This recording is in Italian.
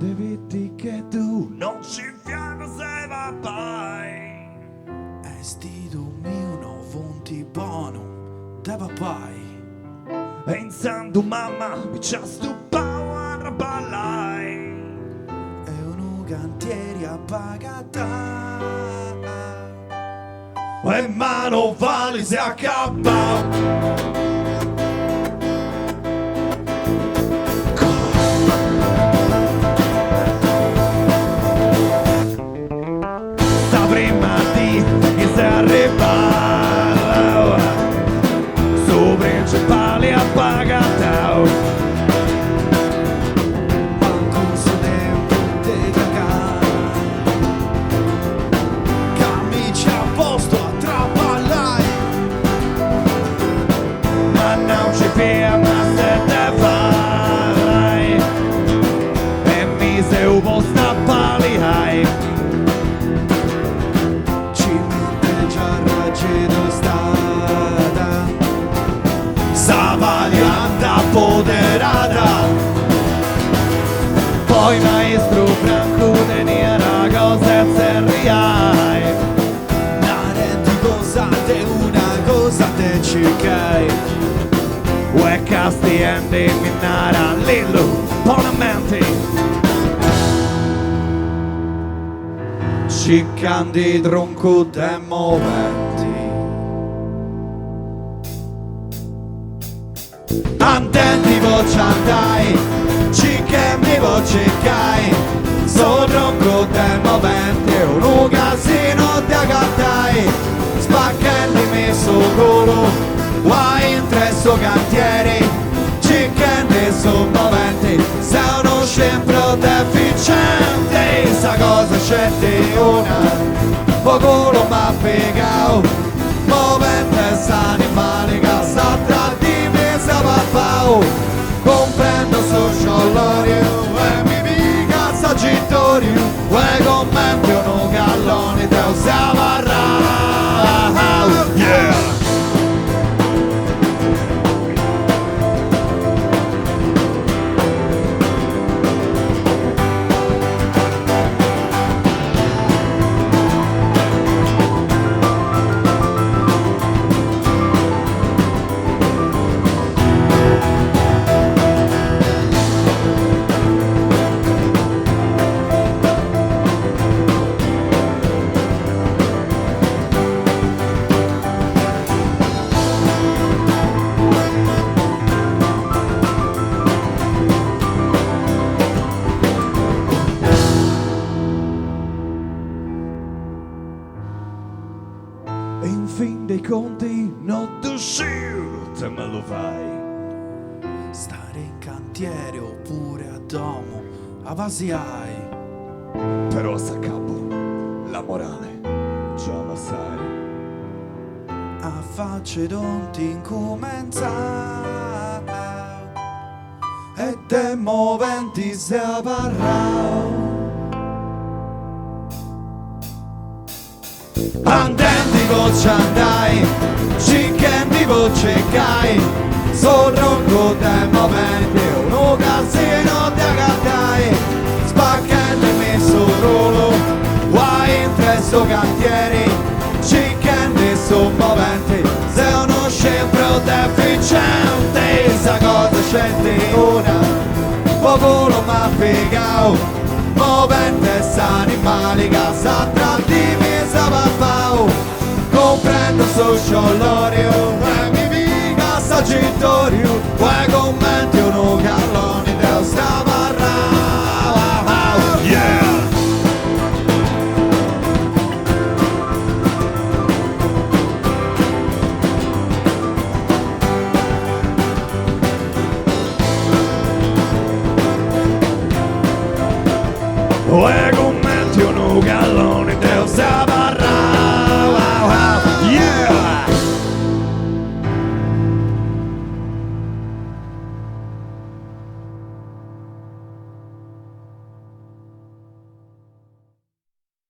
devi dire che tu non ci fiano se va pai. E stito mio no vonti buono, deva pai. Pensando mamma mi c'ha stupau a raballai. È un cantiere appagata. E mano vali si accappau. Prima di che si arriva su principale appagato. Manco su tempo di cagare. Camici a posto a trapallare. Ma non ci ferma se te vai. E mi se un po' stappali hai. Savalianta poderata. Poi maestro Franco teniera cosa e serriai. Narenti cosa te una cosa te cercai. Ue casti e minara lillo bonamente. Ciccandi tronco te moventi. Antendi voce andai, ciccandi voce cai. So tronco te moventi, un casino te agattai. Spaccandi messo colo, guai in tre so cantieri. Ciccandi so moventi, sei uno scempio deficiente. Sa cosa c'è di una, poco lo m'ha piegato. Movente s'animale che sta tra di me sa papau. Comprendo sociolorio e mi mica sagittario. E commenti uno gallone te usava rau. Yeah! E in fin dei conti non uscire te me lo fai. Stare in cantiere oppure a domo, a vasiai. Però sa capo, la morale già la sai. A facce non ti incominciai. E te moventi se parrau. Antendi voce andai, ciccandi voce cai. So tronco te moventi, un casino te agattai. Spaccandi messo rolo, guai in tre so cantieri. Ciccandi so moventi, sei uno scempio deficiente. Sa cosa c'è di una, poco lo m'ha piegato. Movente s'animali che sa tra di me sa papau. Comprendo sociolorio e mi mica sagittario.